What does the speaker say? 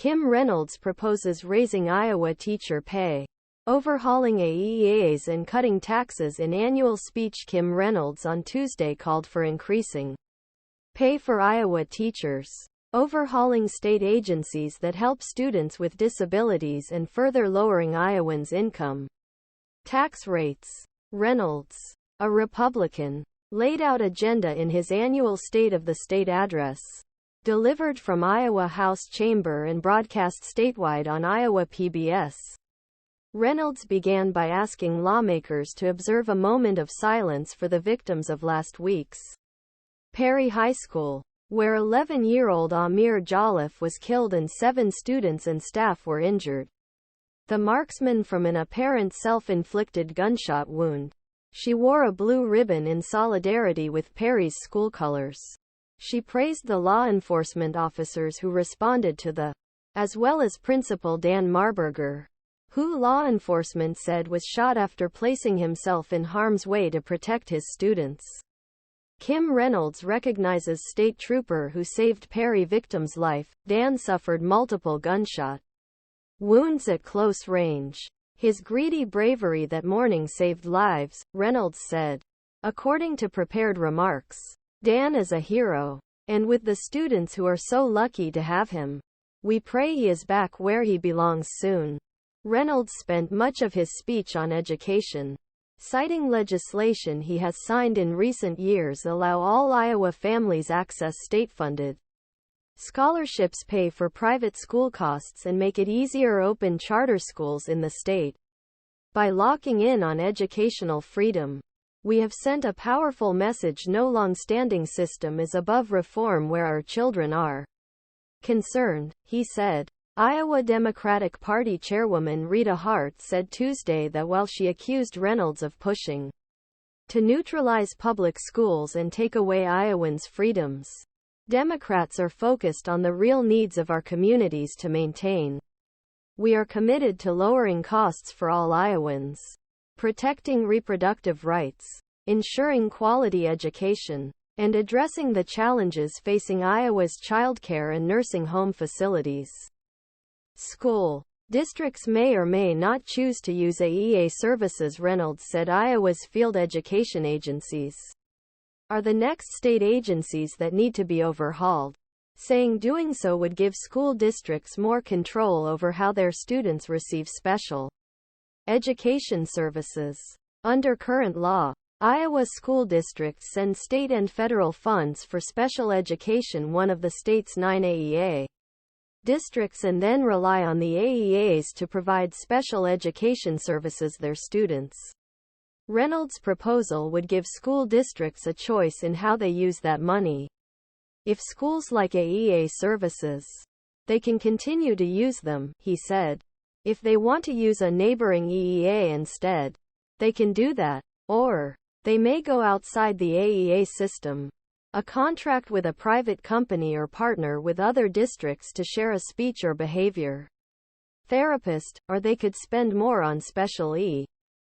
Kim Reynolds proposes raising Iowa teacher pay, overhauling AEAs and cutting taxes. In annual speech, Kim Reynolds on Tuesday called for increasing pay for Iowa teachers, overhauling state agencies that help students with disabilities, and further lowering Iowans' income tax rates. Reynolds, a Republican, laid out agenda in his annual State of the State address, delivered from Iowa House Chamber and broadcast statewide on Iowa PBS. Reynolds began by asking lawmakers to observe a moment of silence for the victims of last week's Perry High School, where 11-year-old Ahmir Jolliff was killed and 7 students and staff were injured. The marksman from an apparent self-inflicted gunshot wound. She wore a blue ribbon in solidarity with Perry's school colors. She praised the law enforcement officers who responded to the, as well as Principal Dan Marburger, who law enforcement said was shot after placing himself in harm's way to protect his students. Kim Reynolds recognizes state trooper who saved Perry victim's life. Dan suffered multiple gunshot wounds at close range. His greedy bravery that morning saved lives, Reynolds said. According to prepared remarks, Dan is a hero. And with the students who are so lucky to have him, we pray he is back where he belongs soon. Reynolds spent much of his speech on education, citing legislation he has signed in recent years allow all Iowa families access state-funded scholarships, pay for private school costs, and make it easier open charter schools in the state. By locking in on educational freedom, we have sent a powerful message. No long-standing system is above reform where our children are concerned, he said. Iowa Democratic Party Chairwoman Rita Hart said Tuesday that while she accused Reynolds of pushing to neutralize public schools and take away Iowans' freedoms, Democrats are focused on the real needs of our communities to maintain. We are committed to lowering costs for all Iowans, protecting reproductive rights, ensuring quality education, and addressing the challenges facing Iowa's childcare and nursing home facilities. School districts may or may not choose to use AEA services, Reynolds said. Iowa's field education agencies are the next state agencies that need to be overhauled, saying doing so would give school districts more control over how their students receive special education services. Under current law, Iowa school districts send state and federal funds for special education, one of the state's 9 AEA districts, and then rely on the AEAs to provide special education services their students. Reynolds' proposal would give school districts a choice in how they use that money. If schools like AEA services, they can continue to use them, he said. If they want to use a neighboring AEA instead, they can do that. Or they may go outside the AEA system, a contract with a private company, or partner with other districts to share a speech or behavior therapist, or they could spend more on special